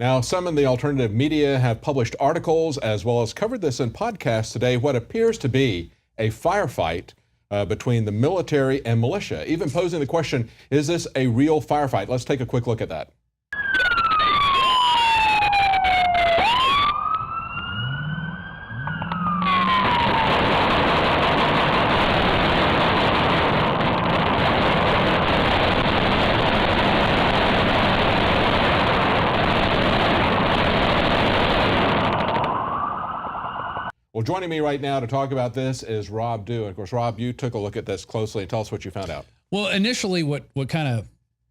Now, some in the alternative media have published articles as well as covered this in podcasts today, what appears to be a firefight between the military and militia, even posing the question, is this a real firefight? Let's take a quick look at that. Well, joining me right now to talk about this is Rob Dew. And of course, Rob, you took a look at this closely and tell us what you found out. Well, initially what kind of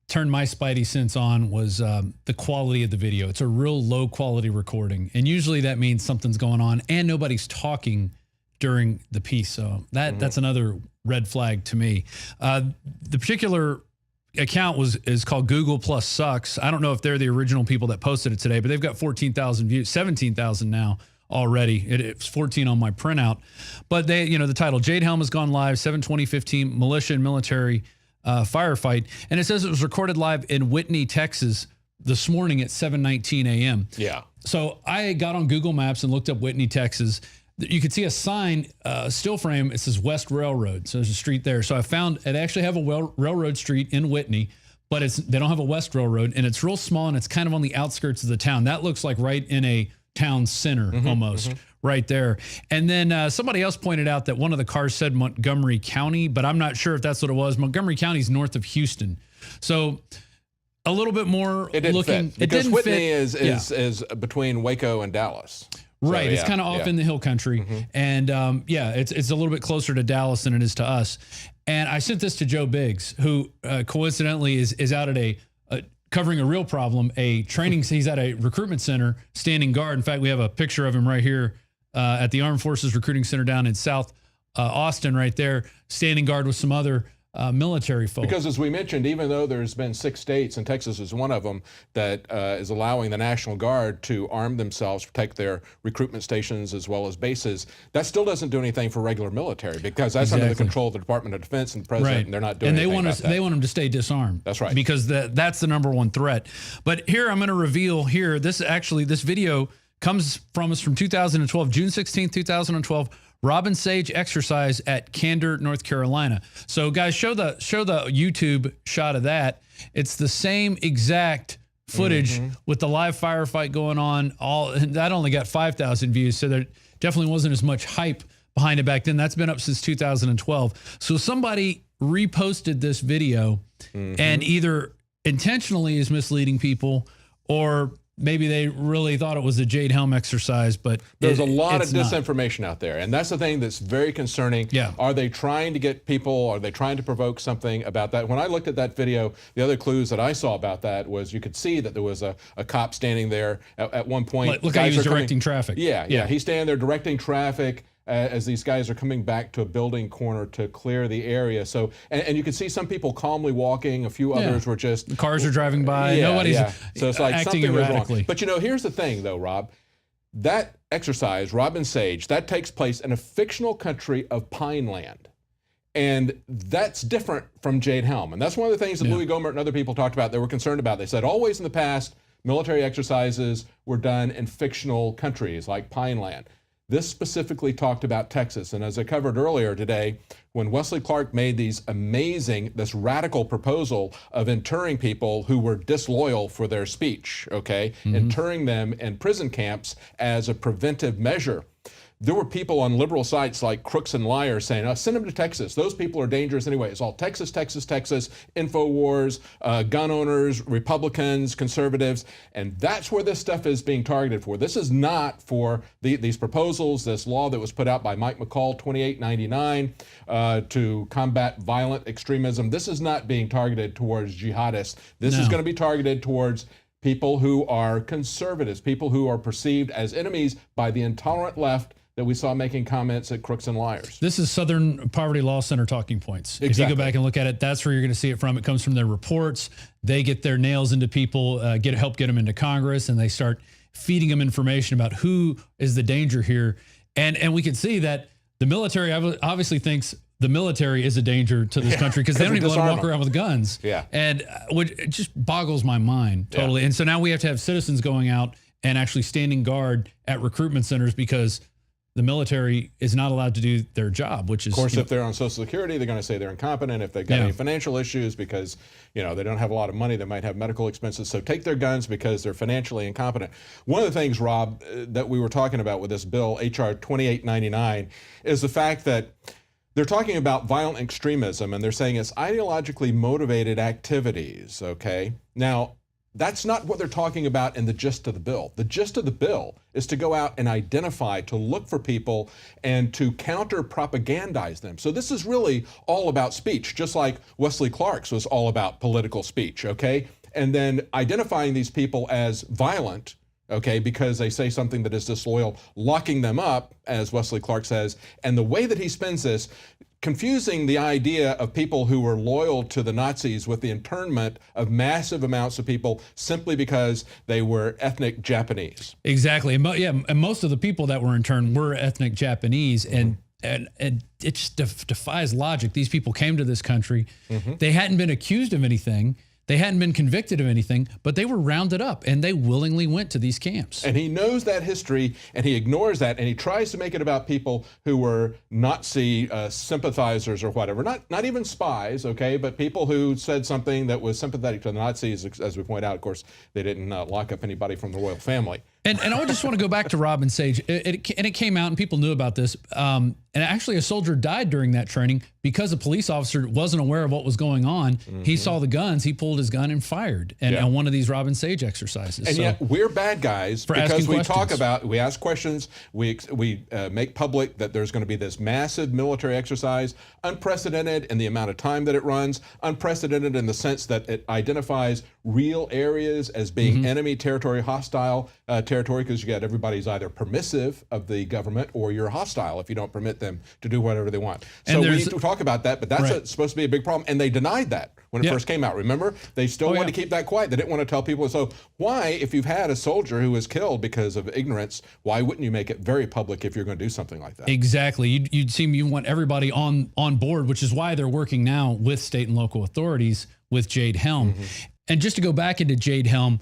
turned my spidey sense on was the quality of the video. It's a real low quality recording. And usually that means something's going on and nobody's talking during the piece. So that's another red flag to me. The particular account is called Google Plus Sucks. I don't know if they're the original people that posted it today, but they've got 14,000 views, 17,000 now. Already. It's 14 on my printout. But they, the title, Jade Helm has gone live, 7/20/15, militia and military firefight. And it says it was recorded live in Whitney, Texas this morning at 7:19 a.m. Yeah. So I got on Google Maps and looked up Whitney, Texas. You could see a sign, still frame, it says West Railroad. So there's a street there. So I found it actually have a railroad street in Whitney, but they don't have a West Railroad, and it's real small and it's kind of on the outskirts of the town. That looks like right in a town center almost right there. And then somebody else pointed out that one of the cars said Montgomery County, but I'm not sure if that's what it was. Montgomery County is north of Houston. So a little bit more looking. Fit, because Whitney is between Waco and Dallas. Right. So, it's kind of off in the hill country. And it's a little bit closer to Dallas than it is to us. And I sent this to Joe Biggs, who coincidentally is out at covering a real problem, he's at a recruitment center, standing guard. In fact, we have a picture of him right here at the Armed Forces Recruiting Center down in South Austin right there, standing guard with some other military folks. Because as we mentioned, even though there's been 6 states, and Texas is one of them, that is allowing the National Guard to arm themselves, protect their recruitment stations as well as bases, that still doesn't do anything for regular military, because that's under the control of the Department of Defense and the President, and they're not doing anything about that. They want them to stay disarmed. That's right. Because that's the #1 threat. But here I'm going to reveal here, this video comes from us from 2012, June 16, 2012, Robin Sage exercise at Candor, North Carolina. So guys, show the YouTube shot of that. It's the same exact footage with the live firefight going on. That only got 5,000 views, so there definitely wasn't as much hype behind it back then. That's been up since 2012. So somebody reposted this video and either intentionally is misleading people, or maybe they really thought it was a Jade Helm exercise, but there's a lot of disinformation out there. And that's the thing that's very concerning. Yeah. Are they trying to get people, are they trying to provoke something about that? When I looked at that video, the other clues that I saw about that was you could see that there was a cop standing there at one point. Look how he was directing traffic. Yeah. He's standing there directing traffic as these guys are coming back to a building corner to clear the area. So, and you can see some people calmly walking, a few others were just... The cars are driving by, nobody's So it's like acting something erratically. Wrong. But here's the thing though, Rob. That exercise, Robin Sage, that takes place in a fictional country of Pineland. And that's different from Jade Helm. And that's one of the things that Louis Gohmert and other people talked about, they were concerned about. They said always in the past, military exercises were done in fictional countries like Pineland. This specifically talked about Texas. And as I covered earlier today, when Wesley Clark made this radical proposal of interring people who were disloyal for their speech, interring them in prison camps as a preventive measure, there were people on liberal sites like Crooks and Liars saying, oh, send them to Texas. Those people are dangerous anyway. It's all Texas, Texas, Texas, InfoWars, gun owners, Republicans, conservatives. And that's where this stuff is being targeted for. This is not for these proposals, this law that was put out by Mike McCall, 2899, to combat violent extremism. This is not being targeted towards jihadists. This is going to be targeted towards people who are conservatives, people who are perceived as enemies by the intolerant left that we saw making comments at Crooks and Liars. This is Southern Poverty Law Center talking points. Exactly. If you go back and look at it, that's where you're going to see it from. It comes from their reports. They get their nails into people, help get them into Congress, and they start feeding them information about who is the danger here. And we can see that the military obviously thinks the military is a danger to this country because they don't even let them walk around with guns. Yeah. And it just boggles my mind totally. And so now we have to have citizens going out and actually standing guard at recruitment centers because the military is not allowed to do their job, which is... Of course, if they're on Social Security, they're going to say they're incompetent. If they've got any financial issues because, they don't have a lot of money, they might have medical expenses. So take their guns because they're financially incompetent. One of the things, Rob, that we were talking about with this bill, H.R. 2899, is the fact that they're talking about violent extremism, and they're saying it's ideologically motivated activities, okay? Now, that's not what they're talking about in the gist of the bill. The gist of the bill is to go out and identify, to look for people, and to counter-propagandize them. So this is really all about speech, just like Wesley Clark's was all about political speech, okay? And then identifying these people as violent, okay, because they say something that is disloyal, locking them up, as Wesley Clark says. And the way that he spends this, confusing the idea of people who were loyal to the Nazis with the internment of massive amounts of people simply because they were ethnic Japanese. Exactly. And most of the people that were interned were ethnic Japanese. And it just defies logic. These people came to this country. They hadn't been accused of anything. They hadn't been convicted of anything, but they were rounded up and they willingly went to these camps. And he knows that history and he ignores that and he tries to make it about people who were Nazi sympathizers or whatever. Not even spies, okay, but people who said something that was sympathetic to the Nazis. As we point out, of course, they didn't lock up anybody from the royal family. And I just want to go back to Robin Sage. It came out and people knew about this. And actually a soldier died during that training because a police officer wasn't aware of what was going on. He saw the guns, he pulled his gun and fired on one of these Robin Sage exercises. And yet we're bad guys because we we ask questions, we make public that there's going to be this massive military exercise, unprecedented in the amount of time that it runs, unprecedented in the sense that it identifies real areas as being enemy territory, hostile territory, because you got everybody's either permissive of the government or you're hostile if you don't permit them to do whatever they want. So we need to talk about that, but that's supposed to be a big problem. And they denied that when it first came out. Remember, they still wanted to keep that quiet. They didn't want to tell people. So why, if you've had a soldier who was killed because of ignorance, why wouldn't you make it very public if you're going to do something like that? Exactly. You want everybody on board, which is why they're working now with state and local authorities with Jade Helm. And just to go back into Jade Helm,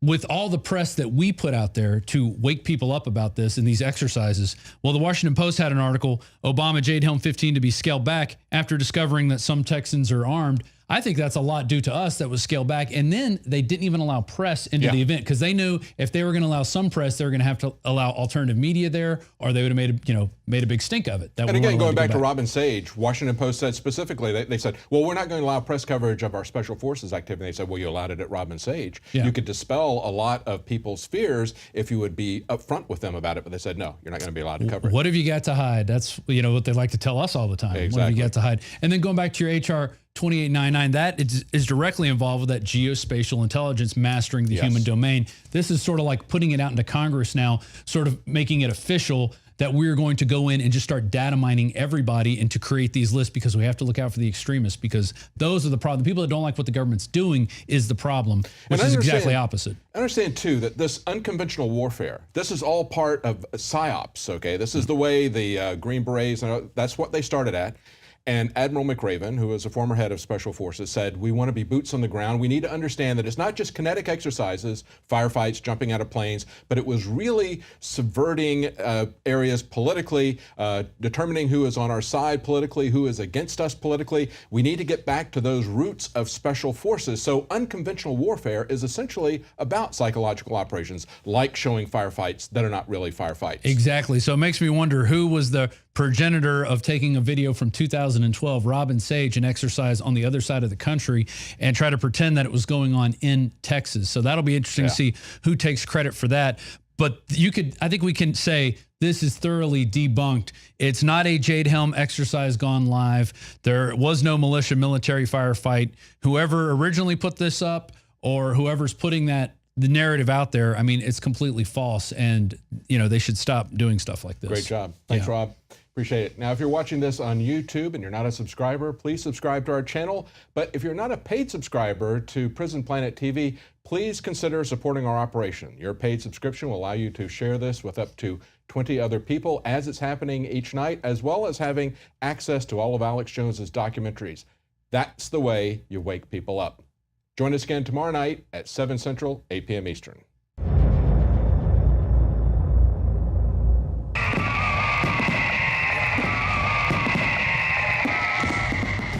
with all the press that we put out there to wake people up about this and these exercises, well, the Washington Post had an article, Obama Jade Helm 15 to be scaled back after discovering that some Texans are armed. I think that's a lot due to us that was scaled back. And then they didn't even allow press into the event because they knew if they were going to allow some press, they were going to have to allow alternative media there, or they would have made a big stink of it. And again, going back to Robin Sage, Washington Post said specifically, they said, well, we're not going to allow press coverage of our special forces activity. They said, well, you allowed it at Robin Sage. You could dispel a lot of people's fears if you would be upfront with them about it. But they said, no, you're not going to be allowed to cover it. What have you got to hide? That's what they like to tell us all the time. Exactly. What have you got to hide? And then going back to your HR 2899, that is directly involved with that geospatial intelligence mastering the human domain. This is sort of like putting it out into Congress now, sort of making it official that we're going to go in and just start data mining everybody and to create these lists because we have to look out for the extremists because those are the problem. The people that don't like what the government's doing is the problem, which is exactly opposite. I understand, too, that this unconventional warfare, this is all part of PSYOPs, okay? This is the way the Green Berets, that's what they started at. And Admiral McRaven, who is a former head of Special Forces, said, we want to be boots on the ground. We need to understand that it's not just kinetic exercises, firefights, jumping out of planes, but it was really subverting areas politically, determining who is on our side politically, who is against us politically. We need to get back to those roots of Special Forces. So unconventional warfare is essentially about psychological operations, like showing firefights that are not really firefights. Exactly. So it makes me wonder who was the progenitor of taking a video from 2012, Robin Sage, an exercise on the other side of the country, and try to pretend that it was going on in Texas. So that'll be interesting to see who takes credit for that. But I think we can say this is thoroughly debunked. It's not a Jade Helm exercise gone live. There was no militia military firefight. Whoever originally put this up or whoever's putting the narrative out there, I mean, it's completely false. And, they should stop doing stuff like this. Great job. Thanks, Rob. Appreciate it. Now, if you're watching this on YouTube and you're not a subscriber, please subscribe to our channel. But if you're not a paid subscriber to Prison Planet TV, please consider supporting our operation. Your paid subscription will allow you to share this with up to 20 other people as it's happening each night, as well as having access to all of Alex Jones's documentaries. That's the way you wake people up. Join us again tomorrow night at 7 Central, 8 p.m. Eastern.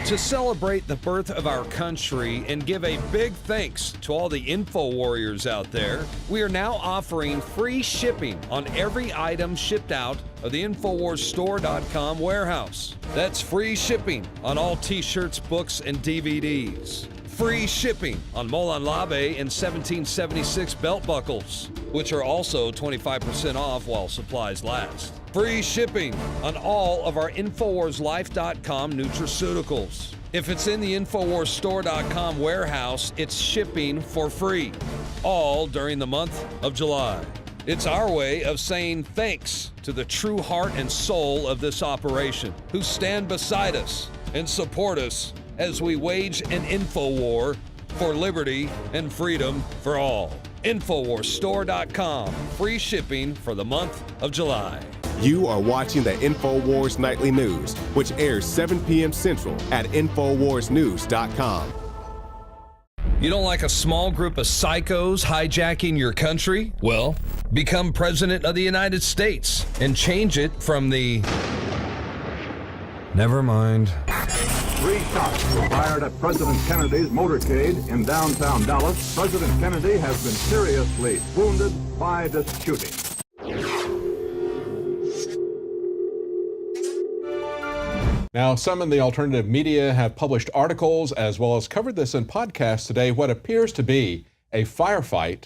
To celebrate the birth of our country and give a big thanks to all the info warriors out there, we are now offering free shipping on every item shipped out of the InfoWarsStore.com warehouse. That's free shipping on all t-shirts, books, and DVDs. Free shipping on Moulin Labe and 1776 belt buckles, which are also 25% off while supplies last. Free shipping on all of our InfoWarsLife.com nutraceuticals. If it's in the InfoWarsStore.com warehouse, it's shipping for free, all during the month of July. It's our way of saying thanks to the true heart and soul of this operation, who stand beside us and support us as we wage an info war for liberty and freedom for all. InfoWarsStore.com, free shipping for the month of July. You are watching the InfoWars Nightly News, which airs 7 p.m. Central at InfoWarsNews.com. You don't like a small group of psychos hijacking your country? Well, become President of the United States and change it from the... Never mind. 3 shots were fired at President Kennedy's motorcade in downtown Dallas. President Kennedy has been seriously wounded by this shooting. Now, some in the alternative media have published articles as well as covered this in podcasts today, what appears to be a firefight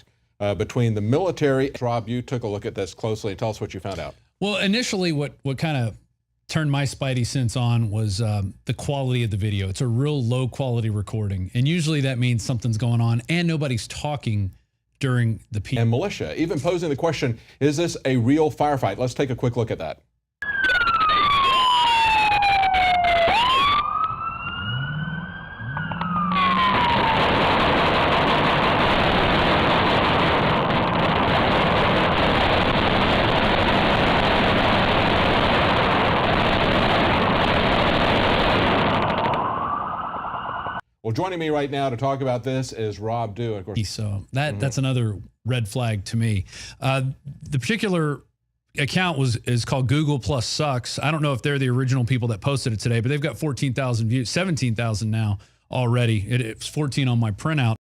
between the military. Rob, you took a look at this closely. Tell us what you found out. Well, initially what kind of turned my spidey sense on was the quality of the video. It's a real low quality recording. And usually that means something's going on and nobody's talking during the peak. And Militia, even posing the question, is this a real firefight? Let's take a quick look at that. Well, joining me right now to talk about this is Rob Dew. Of course, so that's another red flag to me. The particular account is called Google Plus Sucks. I don't know if they're the original people that posted it today, but they've got 14,000 views, 17,000 now already. It's 14 on my printout.